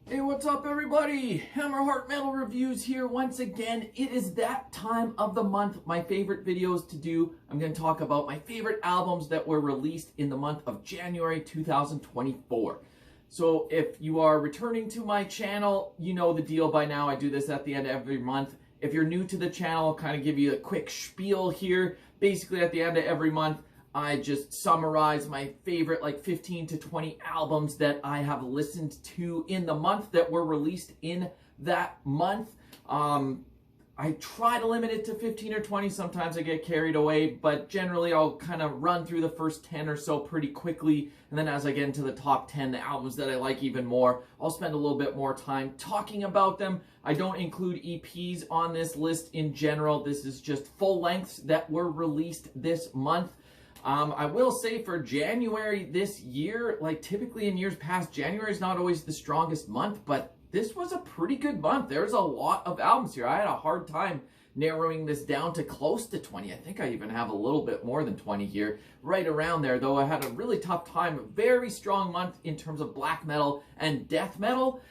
Hey, what's up everybody? Hammerheart Metal Reviews here once again. It is that time of the month, my favorite videos to do. I'm going to talk about my favorite albums that were released in the month of January 2024. So if you are returning to my channel, you know the deal by now. I do this at the end of every month. If you're new to the channel, I'll kind of give you a quick spiel here. Basically at the end of every month, I just summarize my favorite like 15 to 20 albums that I have listened to in the month that were released in that month. I try to limit it to 15 or 20. Sometimes I get carried away, but generally I'll kind of run through the first 10 or so pretty quickly. And then as I get into the top 10, the albums that I like even more, I'll spend a little bit more time talking about them. I don't include EPs on this list in general. This is just full lengths that were released this month. I will say for January this year, like typically in years past, January is not always the strongest month, but this was a pretty good month. There's a lot of albums here. I had a hard time narrowing this down to close to 20. I think I even have a little bit more than 20 here, right around there, though I had a really tough time. Very strong month in terms of black metal and death metal.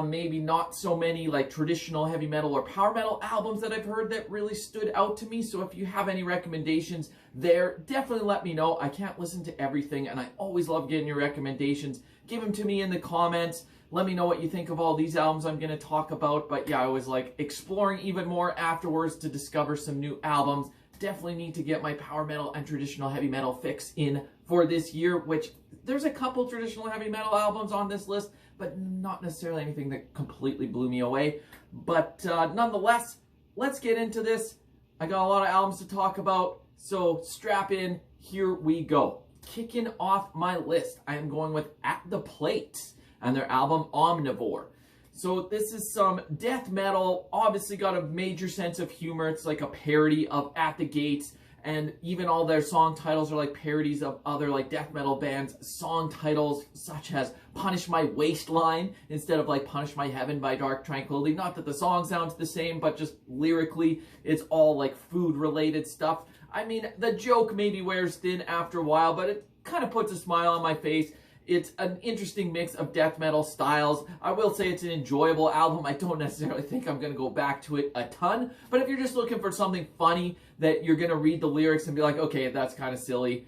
Maybe not so many like traditional heavy metal or power metal albums that I've heard that really stood out to me. So if you have any recommendations there, definitely let me know. I can't listen to everything, and I always love getting your recommendations. Give them to me in the comments. Let me know what you think of all these albums I'm going to talk about. But yeah, I always like exploring even more afterwards to discover some new albums. Definitely need to get my power metal and traditional heavy metal fix in for this year, which there's a couple traditional heavy metal albums on this list, but not necessarily anything that completely blew me away. But nonetheless, let's get into this. I got a lot of albums to talk about, so strap in. Here we go. Kicking off my list, I am going with At the Plate and their album Omnivore. So this is some death metal, obviously got a major sense of humor. It's like a parody of At the Gates, and even all their song titles are like parodies of other like death metal bands' song titles, such as Punish My Waistline instead of like Punish My Heaven by Dark Tranquillity. Not that the song sounds the same, but just lyrically, it's all like food-related stuff. I mean, the joke maybe wears thin after a while, but it kind of puts a smile on my face. It's an interesting mix of death metal styles. I will say it's an enjoyable album. I don't necessarily think I'm going to go back to it a ton. But if you're just looking for something funny that you're going to read the lyrics and be like, okay, that's kind of silly,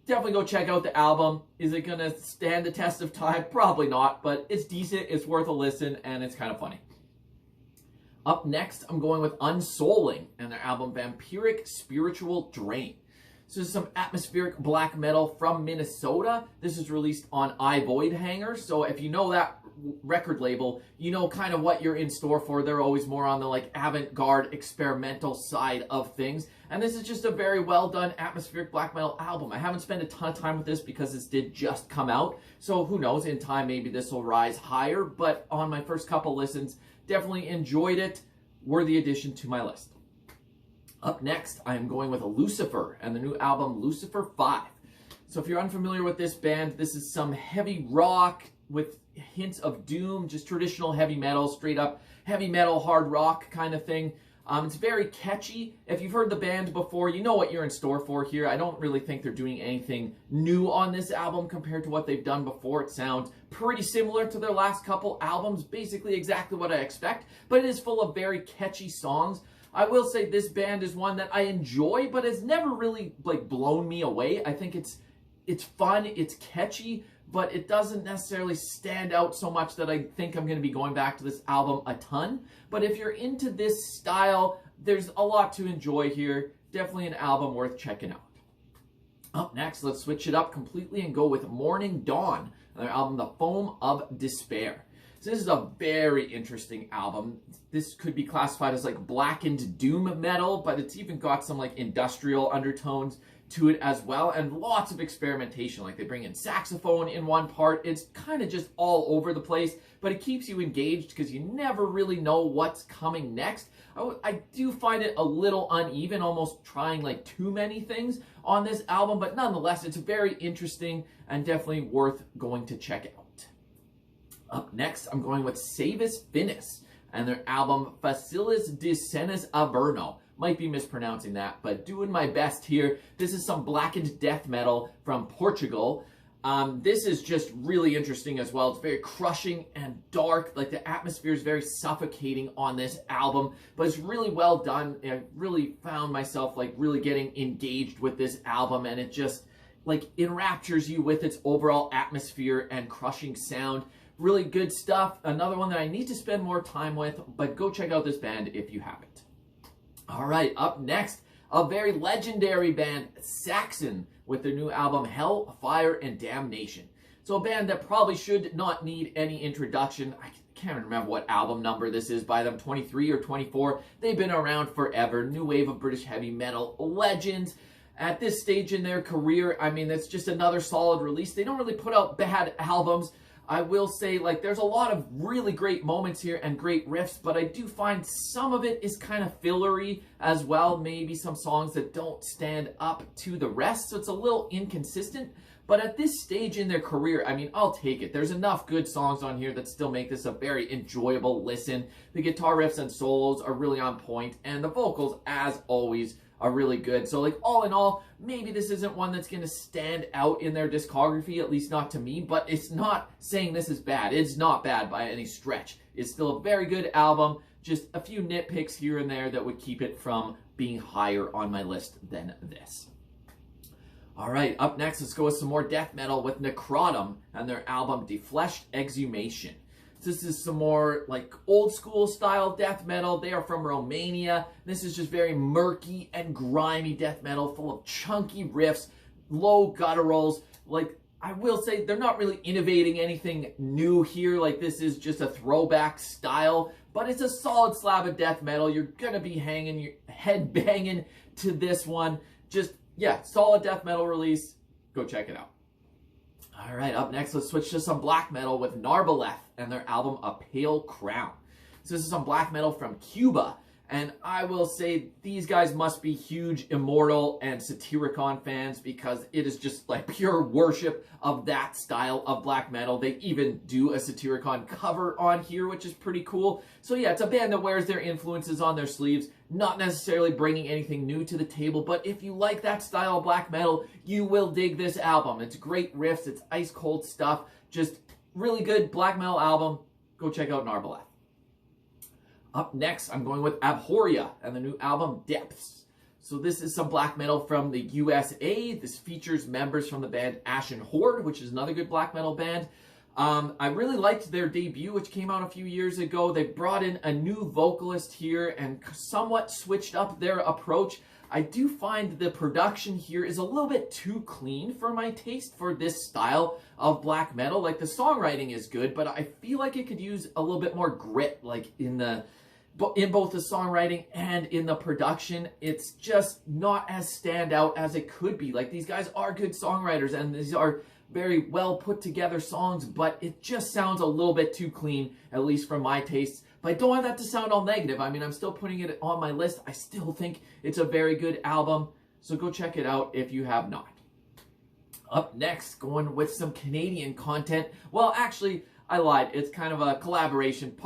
definitely go check out the album. Is it going to stand the test of time? Probably not, but it's decent, it's worth a listen, and it's kind of funny. Up next, I'm going with Unsouling and their album Vampiric Spiritual Drain. So this is some atmospheric black metal from Minnesota. This is released on I Void Hanger. So if you know that record label, you know kind of what you're in store for. They're always more on the like avant-garde experimental side of things. And this is just a very well done atmospheric black metal album. I haven't spent a ton of time with this because this did just come out. So who knows, in time maybe this will rise higher. But on my first couple listens, definitely enjoyed it. Worthy addition to my list. Up next, I am going with Lucifer and the new album Lucifer V. So if you're unfamiliar with this band, this is some heavy rock with hints of doom, just traditional heavy metal, straight up heavy metal, hard rock kind of thing. It's very catchy. If you've heard the band before, you know what you're in store for here. I don't really think they're doing anything new on this album compared to what they've done before. It sounds pretty similar to their last couple albums, basically exactly what I expect, but it is full of very catchy songs. I will say this band is one that I enjoy, but has never really like blown me away. I think it's fun, it's catchy, but it doesn't necessarily stand out so much that I think I'm going to be going back to this album a ton. But if you're into this style, there's a lot to enjoy here. Definitely an album worth checking out. Up next, let's switch it up completely and go with Mourning Dawn, their album The Foam of Despair. So this is a very interesting album. This could be classified as like blackened doom metal, but it's even got some like industrial undertones to it as well, and lots of experimentation. Like they bring in saxophone in one part. It's kind of just all over the place, but it keeps you engaged because you never really know what's coming next. I do find it a little uneven, almost trying like too many things on this album, but nonetheless, it's very interesting and definitely worth going to check out. Up next, I'm going with Savis Finis and their album Facilits de Senes Averno. Might be mispronouncing that, but doing my best here. This is some blackened death metal from Portugal. This is just really interesting as well. It's very crushing and dark. Like, the atmosphere is very suffocating on this album, but it's really well done. I really found myself like really getting engaged with this album, and it just like enraptures you with its overall atmosphere and crushing sound. Really good stuff. Another one that I need to spend more time with, but go check out this band if you haven't. All right, up next, a very legendary band, Saxon, with their new album Hell, Fire, and Damnation. So a band that probably should not need any introduction. I can't remember what album number this is by them, 23 or 24. They've been around forever. New wave of British heavy metal legends. At this stage in their career, I mean, it's just another solid release. They don't really put out bad albums. I will say, like, there's a lot of really great moments here and great riffs, but I do find some of it is kind of fillery as well. Maybe some songs that don't stand up to the rest, so it's a little inconsistent. But at this stage in their career, I mean, I'll take it. There's enough good songs on here that still make this a very enjoyable listen. The guitar riffs and solos are really on point, and the vocals, as always, are really good. So, like, all in all, maybe this isn't one that's going to stand out in their discography, at least not to me, but it's not saying this is bad. It's not bad by any stretch. It's still a very good album, just a few nitpicks here and there that would keep it from being higher on my list than this. All right, up next, let's go with some more death metal with Necrotum and their album Defleshed, Exhumation. This is some more like old school style death metal. They are from Romania. This is just very murky and grimy death metal, full of chunky riffs, low gutturals. Like, I will say they're not really innovating anything new here. Like, this is just a throwback style, but it's a solid slab of death metal. You're gonna be hanging your head banging to this one. Just, yeah, solid death metal release. Go check it out. All right, up next, let's switch to some black metal with Narbeleth and their album A Pale Crown. So this is some black metal from Cuba, and I will say these guys must be huge Immortal and Satyricon fans, because it is just like pure worship of that style of black metal. They even do a Satyricon cover on here, which is pretty cool. So yeah, it's a band that wears their influences on their sleeves, not necessarily bringing anything new to the table, but if you like that style of black metal, you will dig this album. It's great riffs, it's ice cold stuff, just really good black metal album. Go check out Narbeleth. Up next, I'm going with Abhoria and the new album Depths. So this is some black metal from the USA. This features members from the band Ashen Horde, which is another good black metal band. I really liked their debut, which came out a few years ago. They brought in a new vocalist here and somewhat switched up their approach. I do find the production here is a little bit too clean for my taste for this style of black metal. Like, the songwriting is good, but I feel like it could use a little bit more grit, like in both the songwriting and in the production. It's just not as standout as it could be. Like, these guys are good songwriters and these are very well put together songs, but it just sounds a little bit too clean, at least for my tastes. But I don't want that to sound all negative. I mean, I'm still putting it on my list. I still think it's a very good album, so go check it out if you have not. Up next, going with some Canadian content. Well, actually, I lied. It's kind of a collaboration.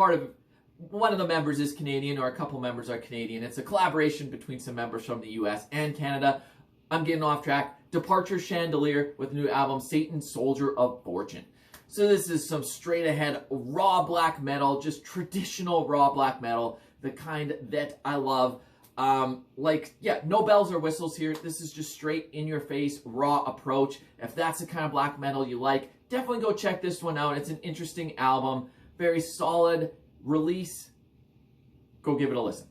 One of the members is Canadian, or a couple members are Canadian. It's a collaboration between some members from the US and Canada. I'm getting off track. Departure Chandelier with the new album Satan, Soldier of Fortune. So this is some straight ahead raw black metal, just traditional raw black metal, the kind that I love. Like, yeah, no bells or whistles here. This is just straight in your face, raw approach. If that's the kind of black metal you like, definitely go check this one out. It's an interesting album, very solid release. Go give it a listen.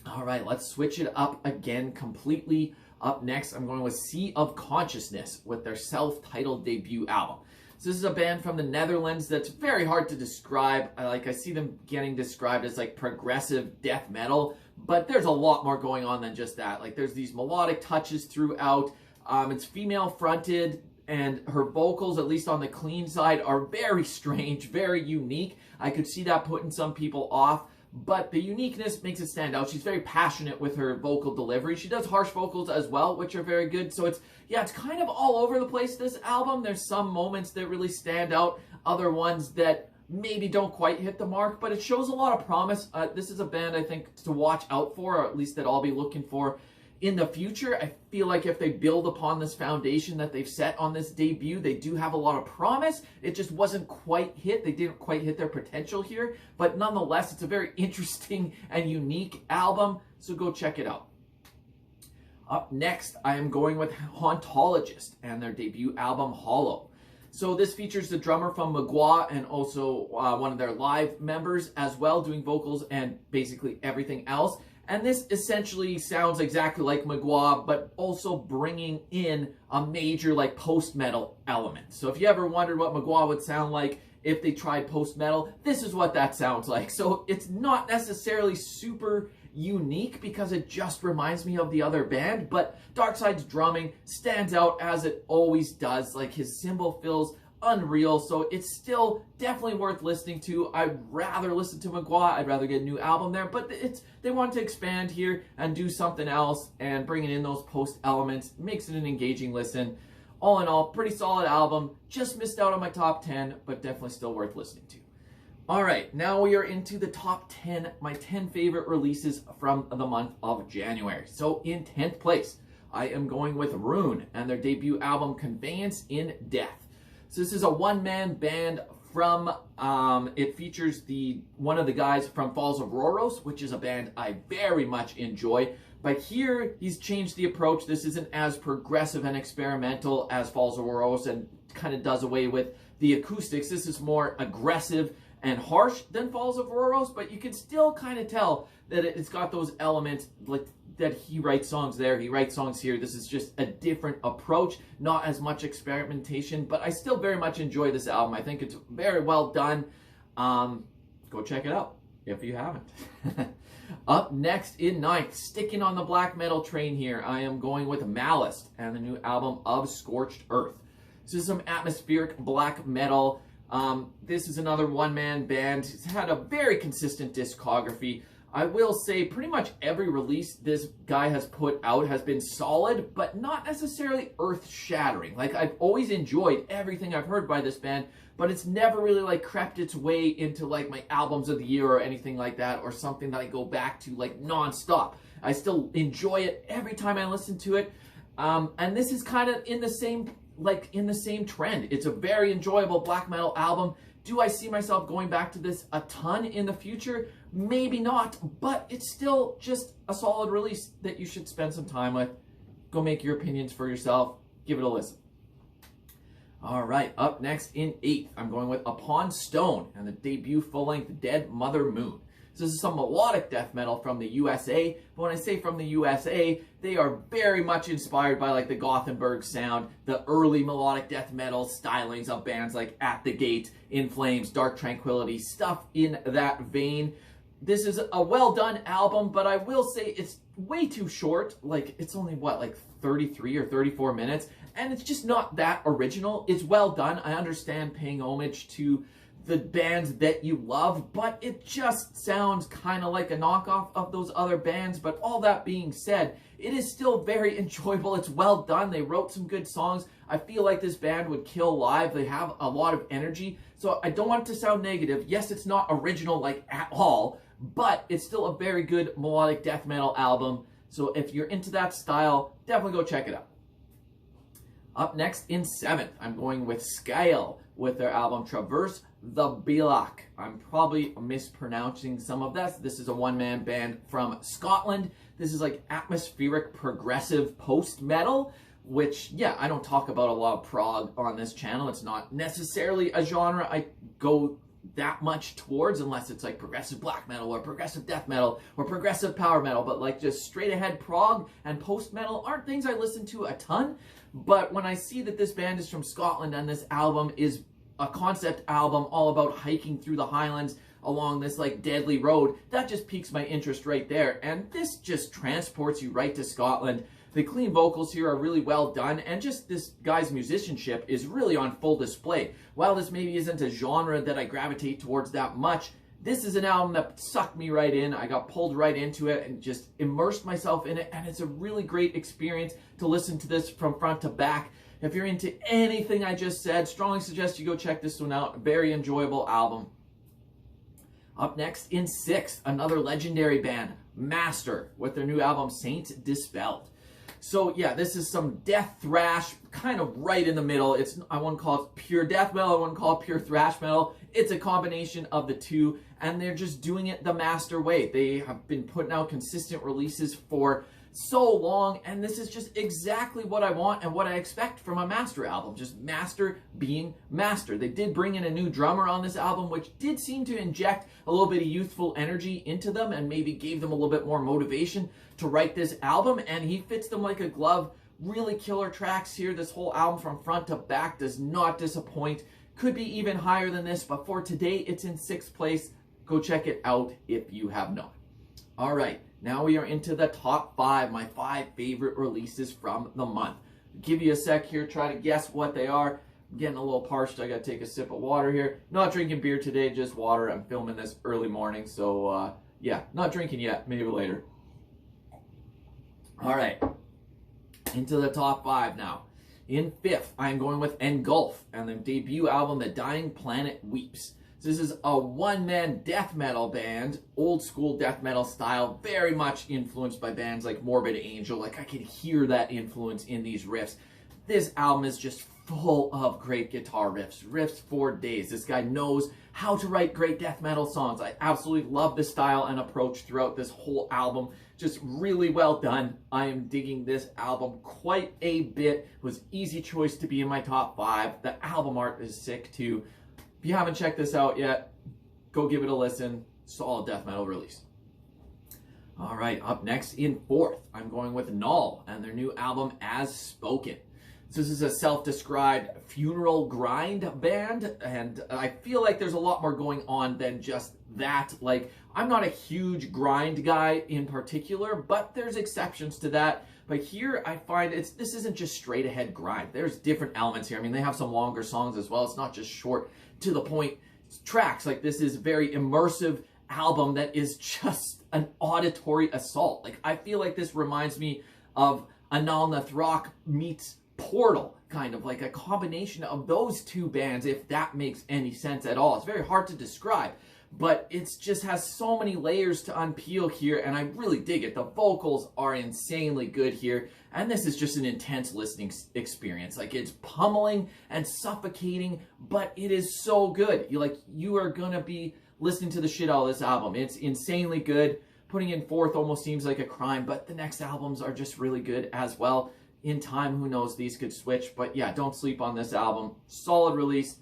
All right, let's switch it up again completely. Up next, I'm going with Sea of Consciousness with their self-titled debut album. So this is a band from the Netherlands that's very hard to describe. I see them getting described as like progressive death metal, but there's a lot more going on than just that. Like, there's these melodic touches throughout. It's female fronted, and her vocals, at least on the clean side, are very strange, very unique. I could see that putting some people off, but the uniqueness makes it stand out. She's very passionate with her vocal delivery. She does harsh vocals as well, which are very good. So it's kind of all over the place, this album. There's some moments that really stand out, other ones that maybe don't quite hit the mark, but it shows a lot of promise. This is a band I think to watch out for, or at least that I'll be looking for in the future. I feel like if they build upon this foundation that they've set on this debut, they do have a lot of promise. It just wasn't quite hit. They didn't quite hit their potential here. But nonetheless, it's a very interesting and unique album. So go check it out. Up next, I am going with Hauntologist and their debut album, Hollow. So this features the drummer from Magua and also one of their live members as well, doing vocals and basically everything else. And this essentially sounds exactly like Magua, but also bringing in a major like post-metal element. So if you ever wondered what Magua would sound like if they tried post-metal, this is what that sounds like. So it's not necessarily super unique because it just reminds me of the other band, but Darkside's drumming stands out as it always does. Like his cymbal feels unreal, so it's still definitely worth listening to. I'd rather listen to Magua. I'd rather get a new album there, but they want to expand here and do something else, and bringing in those post elements makes it an engaging listen. All in all, pretty solid album. Just missed out on my top 10, but definitely still worth listening to. All right, now we are into the top 10, my 10 favorite releases from the month of January. So in 10th place, I am going with Rhun and their debut album, Conveyance in Death. So this is a one-man band from, it features one of the guys from Falls of Rhoros, which is a band I very much enjoy. But here, he's changed the approach. This isn't as progressive and experimental as Falls of Rhoros and kind of does away with the acoustics. This is more aggressive and harsh than Falls of Rhoros, but you can still kind of tell that it's got those elements, like that he writes songs there, he writes songs here. This is just a different approach, not as much experimentation, but I still very much enjoy this album. I think it's very well done. Go check it out if you haven't. Up next in 9th, sticking on the black metal train here, I am going with Malist and the new album of Scorched Earth. This is some atmospheric black metal. This is another one-man band. It's had a very consistent discography. I will say pretty much every release this guy has put out has been solid, but not necessarily earth-shattering. Like, I've always enjoyed everything I've heard by this band, but it's never really like crept its way into like my albums of the year or anything like that, or something that I go back to like non-stop. I still enjoy it every time I listen to it. And this is kind of in the same trend. It's a very enjoyable black metal album. Do I see myself going back to this a ton in the future? Maybe not, but it's still just a solid release that you should spend some time with. Go make your opinions for yourself. Give it a listen. All right, up next in 8th, I'm going with Upon Stone and the debut full-length Dead Mother Moon. So this is some melodic death metal from the USA, but when I say from the USA, they are very much inspired by like the Gothenburg sound, the early melodic death metal stylings of bands like At the Gate, In Flames, Dark Tranquillity, stuff in that vein. This is a well-done album, but I will say it's way too short. Like, it's only, what, like 33 or 34 minutes? And it's just not that original. It's well done. I understand paying homage to the bands that you love, but it just sounds kind of like a knockoff of those other bands. But all that being said, it is still very enjoyable. It's well done. They wrote some good songs. I feel like this band would kill live. They have a lot of energy. So I don't want it to sound negative. Yes, it's not original like at all, but it's still a very good melodic death metal album. So if you're into that style, definitely go check it out. Up next in 7th, I'm going with Scale with their album Traverse the Bielak. I'm probably mispronouncing some of this. This is a one-man band from Scotland. This is like atmospheric progressive post-metal, which, yeah, I don't talk about a lot of prog on this channel. It's not necessarily a genre I go that much towards unless it's like progressive black metal or progressive death metal or progressive power metal, but like just straight ahead prog and post-metal aren't things I listen to a ton. But when I see that this band is from Scotland and this album is a concept album all about hiking through the Highlands along this like deadly road, that just piques my interest right there. And this just transports you right to Scotland. The clean vocals here are really well done, and just this guy's musicianship is really on full display. While this maybe isn't a genre that I gravitate towards that much, this is an album that sucked me right in. I got pulled right into it and just immersed myself in it, and it's a really great experience to listen to this from front to back. If you're into anything I just said, strongly suggest you go check this one out. Very enjoyable album. Up next in 6th, another legendary band, Master, with their new album Saint Dispelled. So yeah, this is some death thrash, kind of right in the middle. I wouldn't call it pure death metal, I wouldn't call it pure thrash metal. It's a combination of the two, and they're just doing it the master way. They have been putting out consistent releases for so long, and this is just exactly what I want and what I expect from a master album. Just master being master. They did bring in a new drummer on this album, which did seem to inject a little bit of youthful energy into them and maybe gave them a little bit more motivation to write this album, and he fits them like a glove. Really killer tracks here. This whole album from front to back does not disappoint. Could be even higher than this, but for today it's in 6th place. Go check it out if you have not. All right, now we are into the top 5, my 5 favorite releases from the month. Give you a sec here, try to guess what they are. I'm getting a little parched, I gotta take a sip of water here. Not drinking beer today, just water. I'm filming this early morning, so yeah, not drinking yet, maybe later. All right, into the top 5 now. In 5th, I'm going with Engulf and their debut album, The Dying Planet Weeps. So this is a one-man death metal band, old school death metal style, very much influenced by bands like Morbid Angel. Like, I can hear that influence in these riffs. This album is just full of great guitar riffs for days. This guy knows how to write great death metal songs. I absolutely love the style and approach throughout this whole album. Just really well done. I am digging this album quite a bit. It was easy choice to be in my top 5. The album art is sick too. If you haven't checked this out yet, go give it a listen. Solid death metal release. All right, up next in 4th, I'm going with Knoll and their new album, As Spoken. So this is a self-described funeral grind band, and I feel like there's a lot more going on than just that. Like, I'm not a huge grind guy in particular, but there's exceptions to that. But here I find this isn't just straight ahead grind. There's different elements here. I mean, they have some longer songs as well. It's not just short to the point tracks. Like, this is very immersive album that is just an auditory assault. Like, I feel like this reminds me of Analnath Rock meets Portal, kind of like a combination of those two bands, if that makes any sense at all. It's very hard to describe, but it just has so many layers to unpeel here, and I really dig it. The vocals are insanely good here, and this is just an intense listening experience. Like, it's pummeling and suffocating, but it is so good. You are gonna be listening to the shit out of this album. It's insanely good. Putting in 4th almost seems like a crime, but the next albums are just really good as well. In time, who knows, these could switch, but yeah, don't sleep on this album. Solid release.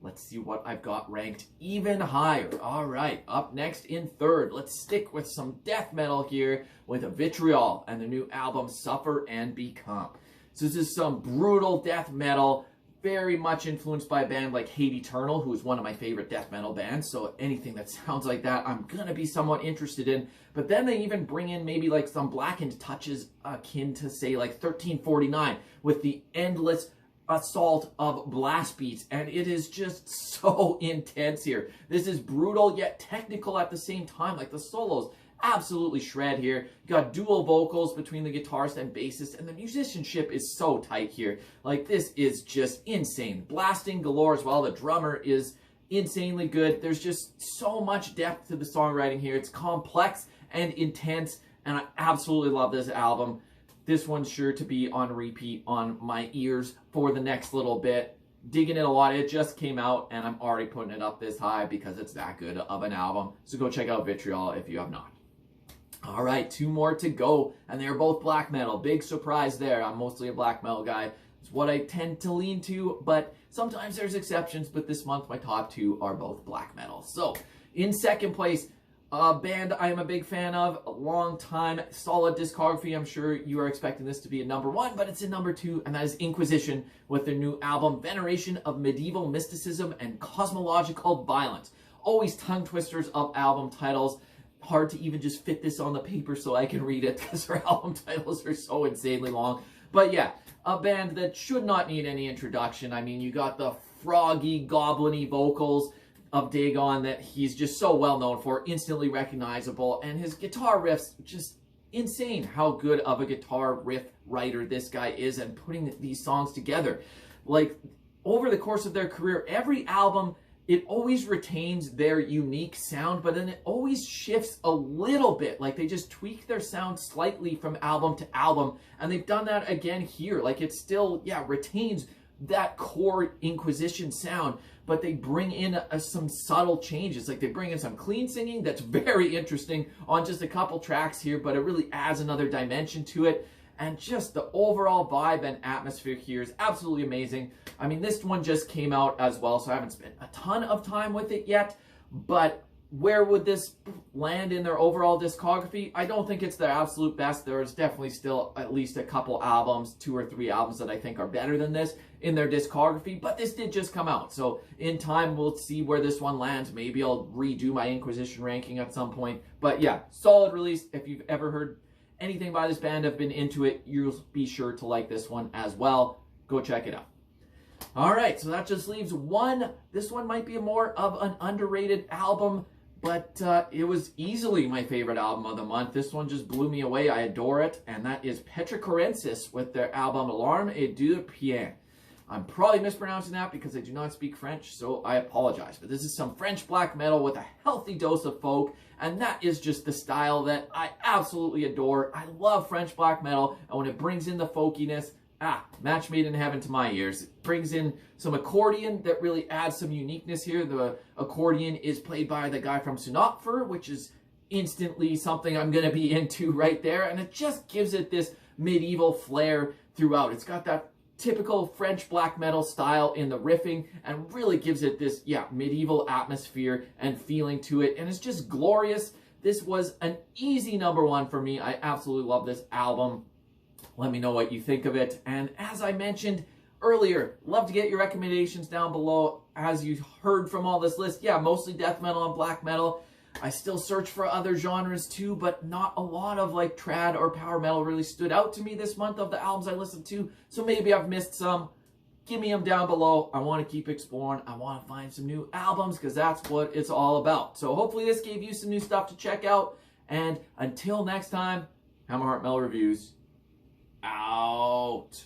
Let's see what I've got ranked even higher. All right, up next in 3rd, let's stick with some death metal here with Vitriol and the new album, Suffer and Become. So this is some brutal death metal, very much influenced by a band like Hate Eternal, who is one of my favorite death metal bands. So anything that sounds like that, I'm gonna be somewhat interested in. But then they even bring in maybe like some blackened touches akin to, say, like 1349 with the endless assault of blast beats, and it is just so intense here. This is brutal yet technical at the same time. Like, the solos absolutely shred here. You got dual vocals between the guitarist and bassist, and the musicianship is so tight here. Like, this is just insane. Blasting galore as well. The drummer is insanely good. There's just so much depth to the songwriting here. It's complex and intense, and I absolutely love this album. This one's sure to be on repeat on my ears for the next little bit. Digging it a lot. It just came out, and I'm already putting it up this high because it's that good of an album. So go check out Vitriol if you have not. All right, 2 more to go, and they're both black metal. Big surprise there. I'm mostly a black metal guy. It's what I tend to lean to, but sometimes there's exceptions. But this month, my top 2 are both black metal. So in 2nd place, a band I am a big fan of, a long time, solid discography. I'm sure you are expecting this to be a number 1, but it's in number 2, and that is Inquisition with their new album, Veneration of Medieval Mysticism and Cosmological Violence. Always tongue twisters of album titles. Hard to even just fit this on the paper so I can read it because their album titles are so insanely long. But yeah, a band that should not need any introduction. I mean, you got the froggy, goblin-y vocals of Dagon that he's just so well known for, instantly recognizable, and his guitar riffs, just insane how good of a guitar riff writer this guy is and putting these songs together. Like, over the course of their career, every album it always retains their unique sound, but then it always shifts a little bit. Like they just tweak their sound slightly from album to album. And they've done that again here. Like it still, yeah, retains that core Inquisition sound, but they bring in some subtle changes. Like they bring in some clean singing that's very interesting on just a couple tracks here, but it really adds another dimension to it. And just the overall vibe and atmosphere here is absolutely amazing. I mean, this one just came out as well, so I haven't spent a ton of time with it yet. But where would this land in their overall discography? I don't think it's their absolute best. There's definitely still at least a couple albums, 2 or 3 albums that I think are better than this in their discography. But this did just come out, so in time we'll see where this one lands. Maybe I'll redo my Inquisition ranking at some point. But yeah, solid release. If you've ever heard anything by this band, have been into it, you'll be sure to like this one as well. Go check it out. All right, so that just leaves one. This one might be more of an underrated album, but it was easily my favorite album of the month. This one just blew me away. I adore it, and that is Petracorensis with their album Larmes et peines. I'm probably mispronouncing that because I do not speak French, so I apologize. But this is some French black metal with a healthy dose of folk, and that is just the style that I absolutely adore. I love French black metal, and when it brings in the folkiness, match made in heaven to my ears. It brings in some accordion that really adds some uniqueness here. The accordion is played by the guy from Lucifer, which is instantly something I'm going to be into right there, and it just gives it this medieval flair throughout. It's got that typical French black metal style in the riffing and really gives it this, medieval atmosphere and feeling to it. And it's just glorious. This was an easy #1 for me. I absolutely love this album. Let me know what you think of it. And as I mentioned earlier, love to get your recommendations down below. As you heard from all this list, mostly death metal and black metal. I still search for other genres too, but not a lot of like trad or power metal really stood out to me this month of the albums I listened to. So maybe I've missed some. Give me them down below. I want to keep exploring. I want to find some new albums because that's what it's all about. So hopefully this gave you some new stuff to check out. And until next time, Hammerheart Metal Reviews out.